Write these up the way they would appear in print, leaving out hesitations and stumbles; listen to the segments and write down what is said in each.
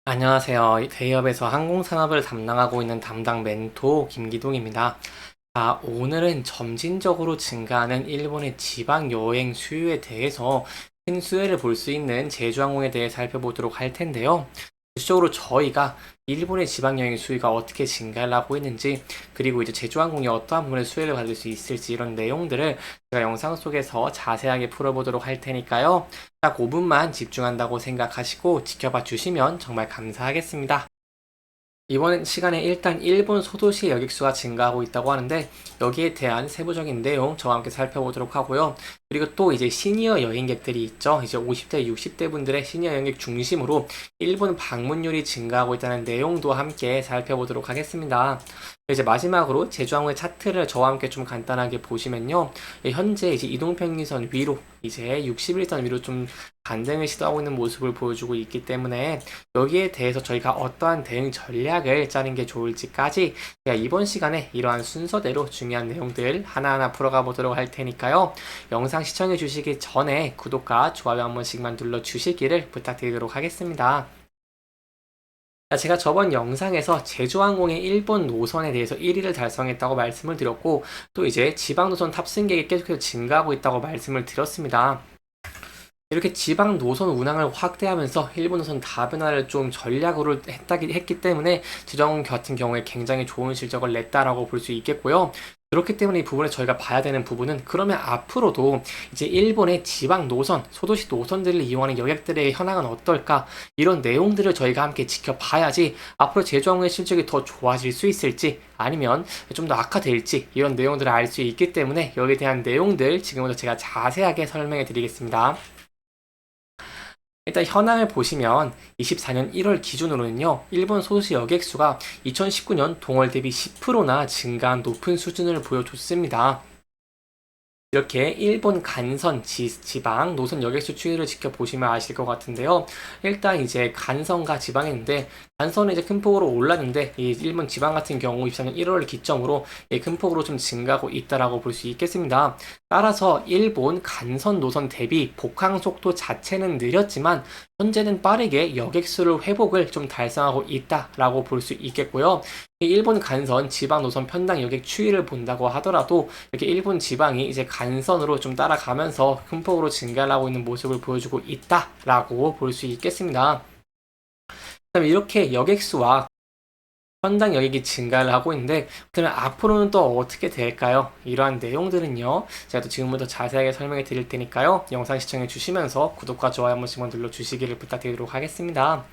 안녕하세요. 대기업에서 항공산업을 담당하고 있는 담당 멘토 김기동입니다. 오늘은 점진적으로 증가하는 일본의 지방 여행 수요에 대해서 큰 수혜를 볼 수 있는 제주항공에 대해 살펴보도록 할 텐데요. 구체적으로 저희가 일본의 지방 여행 수요가 어떻게 증가를 하고 있는지, 그리고 이제 제주항공이 어떠한 부분에 수혜를 받을 수 있을지 이런 내용들을 제가 영상 속에서 자세하게 풀어보도록 할 테니까요. 딱 5분만 집중한다고 생각하시고 지켜봐 주시면 정말 감사하겠습니다. 이번 시간에 일단 일본 소도시 여객수가 증가하고 있다고 하는데 여기에 대한 세부적인 내용 저와 함께 살펴보도록 하고요. 그리고 또 이제 시니어 여행객들이 있죠. 이제 50대, 60대 분들의 시니어 여행객 중심으로 일본 방문율이 증가하고 있다는 내용도 함께 살펴보도록 하겠습니다. 이제 마지막으로 제주항공의 차트를 저와 함께 좀 간단하게 보시면요. 현재 이제 이동평균선 위로 이제 61선 위로 좀 반등을 시도하고 있는 모습을 보여주고 있기 때문에 여기에 대해서 저희가 어떠한 대응 전략을 짜는 게 좋을지까지 제가 이번 시간에 이러한 순서대로 중요한 내용들 하나하나 풀어가 보도록 할 테니까요. 영상 시청해 주시기 전에 구독과 좋아요 한 번씩만 눌러 주시기를 부탁드리도록 하겠습니다. 제가 저번 영상에서 제주항공의 일본 노선에 대해서 1위를 달성했다고 말씀을 드렸고 또 이제 지방 노선 탑승객이 계속해서 증가하고 있다고 말씀을 드렸습니다. 이렇게 지방 노선 운항을 확대하면서 일본 노선 다변화를 좀 전략으로 했기 때문에 제주항공 같은 경우에 굉장히 좋은 실적을 냈다라고 볼 수 있겠고요. 그렇기 때문에 이 부분에 저희가 봐야 되는 부분은 그러면 앞으로도 이제 일본의 지방 노선, 소도시 노선들을 이용하는 여객들의 현황은 어떨까? 이런 내용들을 저희가 함께 지켜봐야지 앞으로 제주항공의 실적이 더 좋아질 수 있을지 아니면 좀 더 악화될지 이런 내용들을 알 수 있기 때문에 여기에 대한 내용들 지금부터 제가 자세하게 설명해 드리겠습니다. 일단 현황을 보시면 24년 1월 기준으로는요, 일본 소도시 여객수가 2019년 동월 대비 10%나 증가한 높은 수준을 보여줬습니다. 이렇게 일본 간선 지방 노선 여객수 추이를 지켜보시면 아실 것 같은데요. 일단 이제 간선과 지방인데 간선은 이제 큰 폭으로 올랐는데 이 일본 지방 같은 경우 24년 1월을 기점으로 큰 폭으로 좀 증가하고 있다라고 볼 수 있겠습니다. 따라서 일본 간선 노선 대비 복항 속도 자체는 느렸지만 현재는 빠르게 여객수를 회복을 좀 달성하고 있다라고 볼 수 있겠고요. 일본 간선 지방 노선 편당 여객 추이를 본다고 하더라도 이렇게 일본 지방이 이제 간선으로 좀 따라가면서 큰 폭으로 증가를 하고 있는 모습을 보여주고 있다라고 볼 수 있겠습니다. 그다음에 이렇게 여객수와 편당 여객이 증가를 하고 있는데 그러면 앞으로는 또 어떻게 될까요? 이러한 내용들은요. 제가 또 지금부터 자세하게 설명해 드릴 테니까요. 영상 시청해 주시면서 구독과 좋아요 한 번씩만 눌러 주시기를 부탁드리도록 하겠습니다.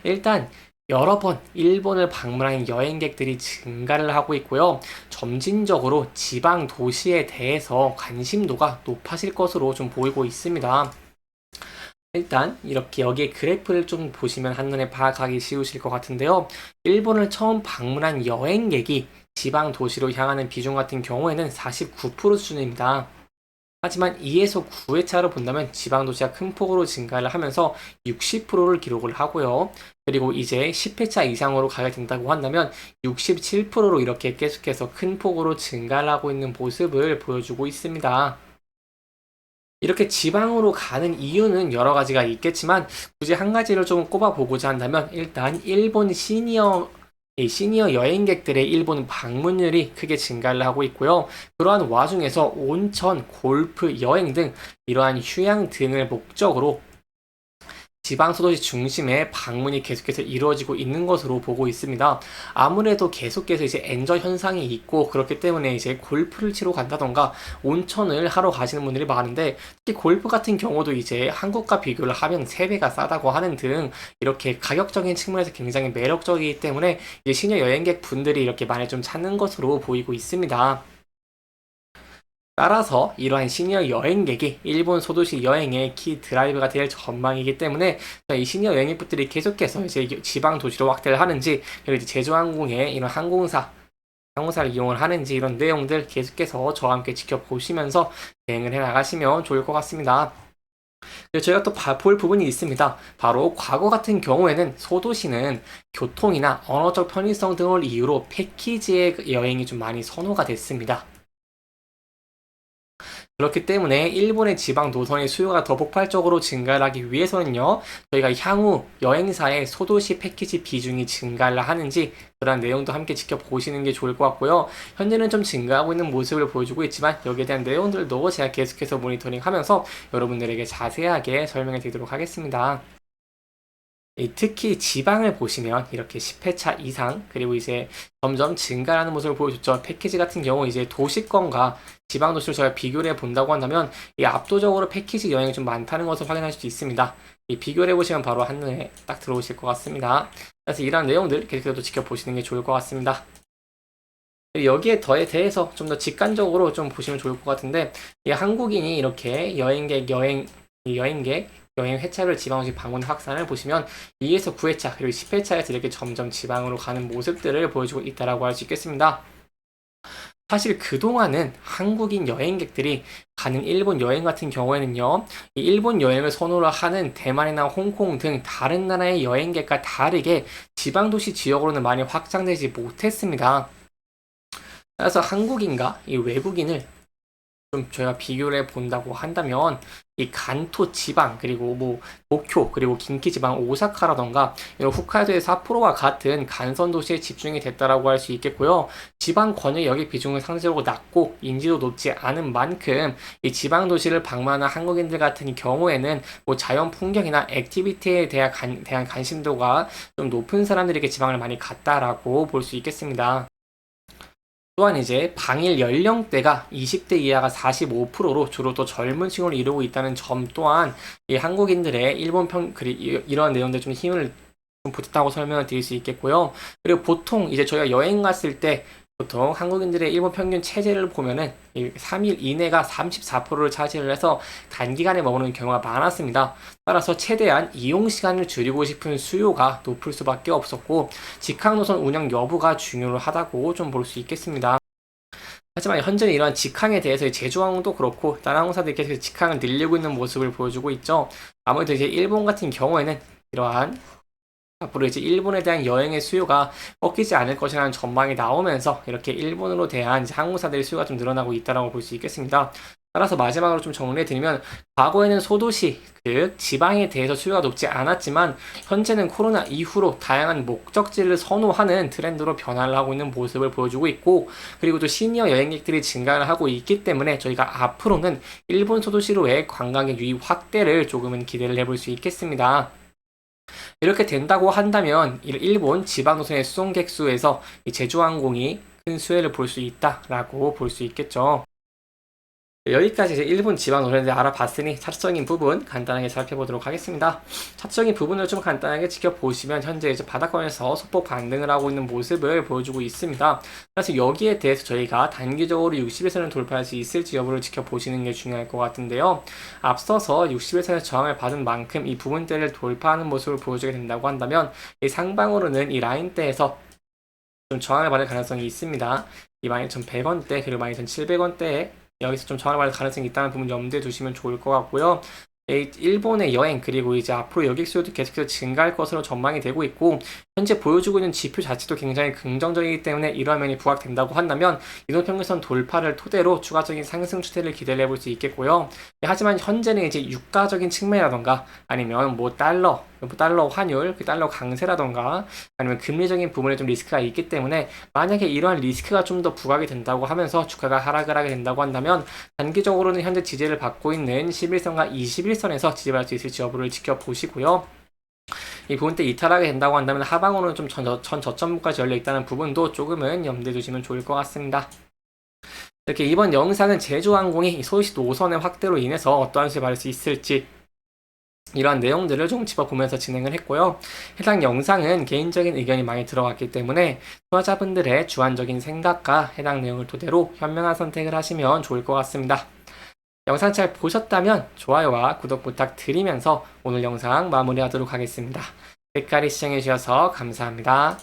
일단 여러 번 일본을 방문하는 여행객들이 증가를 하고 있고요. 점진적으로 지방 도시에 대해서 관심도가 높아질 것으로 좀 보이고 있습니다. 일단 이렇게 여기에 그래프를 좀 보시면 한눈에 파악하기 쉬우실 것 같은데요. 일본을 처음 방문한 여행객이 지방 도시로 향하는 비중 같은 경우에는 49% 수준입니다. 하지만 2에서 9회 차로 본다면 지방 도시가 큰 폭으로 증가를 하면서 60%를 기록을 하고요. 그리고 이제 10회차 이상으로 가게 된다고 한다면 67%로 이렇게 계속해서 큰 폭으로 증가를 하고 있는 모습을 보여주고 있습니다. 이렇게 지방으로 가는 이유는 여러 가지가 있겠지만 굳이 한 가지를 좀 꼽아보고자 한다면 일단 일본 시니어 여행객들의 일본 방문율이 크게 증가를 하고 있고요. 그러한 와중에서 온천, 골프, 여행 등 이러한 휴양 등을 목적으로 지방 소도시 중심의 방문이 계속해서 이루어지고 있는 것으로 보고 있습니다. 아무래도 계속해서 이제 엔저 현상이 있고 그렇기 때문에 이제 골프를 치러 간다던가 온천을 하러 가시는 분들이 많은데 특히 골프 같은 경우도 이제 한국과 비교를 하면 3배가 싸다고 하는 등 이렇게 가격적인 측면에서 굉장히 매력적이기 때문에 이제 시니어 여행객 분들이 이렇게 많이 좀 찾는 것으로 보이고 있습니다. 따라서 이러한 시니어 여행객이 일본 소도시 여행의 키 드라이브가 될 전망이기 때문에 이 시니어 여행객분들이 계속해서 이제 지방 도시로 확대를 하는지 그리고 이제 제주항공의 이런 항공사를 이용을 하는지 이런 내용들 계속해서 저와 함께 지켜보시면서 대응을 해 나가시면 좋을 것 같습니다. 저희가 또 볼 부분이 있습니다. 바로 과거 같은 경우에는 소도시는 교통이나 언어적 편의성 등을 이유로 패키지의 여행이 좀 많이 선호가 됐습니다. 그렇기 때문에 일본의 지방 노선의 수요가 더 폭발적으로 증가를 하기 위해서는요, 저희가 향후 여행사의 소도시 패키지 비중이 증가를 하는지 그런 내용도 함께 지켜보시는 게 좋을 것 같고요. 현재는 좀 증가하고 있는 모습을 보여주고 있지만 여기에 대한 내용들도 제가 계속해서 모니터링하면서 여러분들에게 자세하게 설명해 드리도록 하겠습니다. 특히 지방을 보시면 이렇게 10회차 이상 그리고 이제 점점 증가하는 모습을 보여줬죠. 패키지 같은 경우 이제 도시권과 지방 도시를 저희가 비교를 해본다고 한다면 이 압도적으로 패키지 여행이 좀 많다는 것을 확인할 수 있습니다. 이 비교를 해보시면 바로 한눈에 딱 들어오실 것 같습니다. 그래서 이러한 내용들 계속해서 지켜보시는 게 좋을 것 같습니다. 여기에 대해서 좀 더 직관적으로 좀 보시면 좋을 것 같은데, 이 한국인이 이렇게 여행객 여행 회차별 지방도시 방문 확산을 보시면 2에서 9회차 그리고 10회차에서 이렇게 점점 지방으로 가는 모습들을 보여주고 있다라고 할 수 있겠습니다. 사실 그동안은 한국인 여행객들이 가는 일본 여행 같은 경우에는요, 이 일본 여행을 선호를 하는 대만이나 홍콩 등 다른 나라의 여행객과 다르게 지방도시 지역으로는 많이 확장되지 못했습니다. 그래서 한국인과 이 외국인을 좀 저희가 비교를 해 본다고 한다면 이 간토 지방 그리고 뭐 도쿄 그리고 긴키 지방 오사카라던가 이런 홋카이도의 삿포로와 같은 간선 도시에 집중이 됐다라고 할 수 있겠고요. 지방 권역 여기 비중은 상대적으로 낮고 인지도 높지 않은 만큼 이 지방 도시를 방문하는 한국인들 같은 경우에는 뭐 자연 풍경이나 액티비티에 대한 관심도가 좀 높은 사람들에게 지방을 많이 갔다라고 볼 수 있겠습니다. 또한 이제 방일 연령대가 20대 이하가 45%로 주로 또 젊은 층을 이루고 있다는 점 또한 이 한국인들의 일본 이러한 내용들 좀 힘을 좀 보탰다고 설명을 드릴 수 있겠고요. 그리고 보통 이제 저희가 여행 갔을 때 보통 한국인들의 일본 평균 체제를 보면은 3일 이내가 34%를 차지를 해서 단기간에 머무는 경우가 많았습니다. 따라서 최대한 이용 시간을 줄이고 싶은 수요가 높을 수밖에 없었고 직항 노선 운영 여부가 중요하다고 좀 볼 수 있겠습니다. 하지만 현재는 이러한 직항에 대해서 제주항도 그렇고 다른 항공사들이 계속 직항을 늘리고 있는 모습을 보여주고 있죠. 아무래도 이제 일본 같은 경우에는 이러한 앞으로 이제 일본에 대한 여행의 수요가 꺾이지 않을 것이라는 전망이 나오면서 이렇게 일본으로 대한 이제 항공사들의 수요가 좀 늘어나고 있다고 볼 수 있겠습니다. 따라서 마지막으로 좀 정리해드리면 과거에는 소도시, 즉 지방에 대해서 수요가 높지 않았지만 현재는 코로나 이후로 다양한 목적지를 선호하는 트렌드로 변화를 하고 있는 모습을 보여주고 있고 그리고 또 시니어 여행객들이 증가를 하고 있기 때문에 저희가 앞으로는 일본 소도시로의 관광객 유입 확대를 조금은 기대를 해볼 수 있겠습니다. 이렇게 된다고 한다면 일본 지방 노선의 수송객 수에서 제주항공이 큰 수혜를 볼 수 있다라고 볼 수 있겠죠. 여기까지 이제 일본 지방 노선에 대해 알아봤으니 차트적인 부분 간단하게 살펴보도록 하겠습니다. 차트적인 부분을 좀 간단하게 지켜보시면 현재 이제 바닥권에서 소폭 반등을 하고 있는 모습을 보여주고 있습니다. 그래서 여기에 대해서 저희가 단기적으로 60일선을 돌파할 수 있을지 여부를 지켜보시는 게 중요할 것 같은데요. 앞서서 60일선에서 저항을 받은 만큼 이 부분대를 돌파하는 모습을 보여주게 된다고 한다면 이 상방으로는 이 라인대에서 좀 저항을 받을 가능성이 있습니다. 이 12,100원대 그리고 12,700원대에 여기서 좀 저항을 받을 가능성이 있다는 부분 염두에 두시면 좋을 것 같고요. 일본의 여행 그리고 이제 앞으로 여객 수요도 계속해서 증가할 것으로 전망이 되고 있고 현재 보여주고 있는 지표 자체도 굉장히 긍정적이기 때문에 이러한 면이 부각된다고 한다면 이동평균선 돌파를 토대로 추가적인 상승 추세를 기대를 해볼 수 있겠고요. 하지만 현재는 이제 유가적인 측면이라던가 아니면 뭐 달러 환율, 달러 강세라던가 아니면 금리적인 부분에 좀 리스크가 있기 때문에 만약에 이러한 리스크가 좀 더 부각이 된다고 하면서 주가가 하락을 하게 된다고 한다면 단기적으로는 현재 지지를 받고 있는 11선과 21선에서 지지받을 수 있을지 여부를 지켜보시고요. 이 부분대 이탈하게 된다고 한다면 하방으로는 좀 전 저점까지 열려있다는 부분도 조금은 염두에 두시면 좋을 것 같습니다. 이렇게 이번 영상은 제주항공이 소식 노선의 확대로 인해서 어떠한 수를 받을 수 있을지 이러한 내용들을 좀 짚어보면서 진행을 했고요. 해당 영상은 개인적인 의견이 많이 들어갔기 때문에 투자자분들의 주관적인 생각과 해당 내용을 토대로 현명한 선택을 하시면 좋을 것 같습니다. 영상 잘 보셨다면 좋아요와 구독 부탁드리면서 오늘 영상 마무리하도록 하겠습니다. 끝까지 시청해주셔서 감사합니다.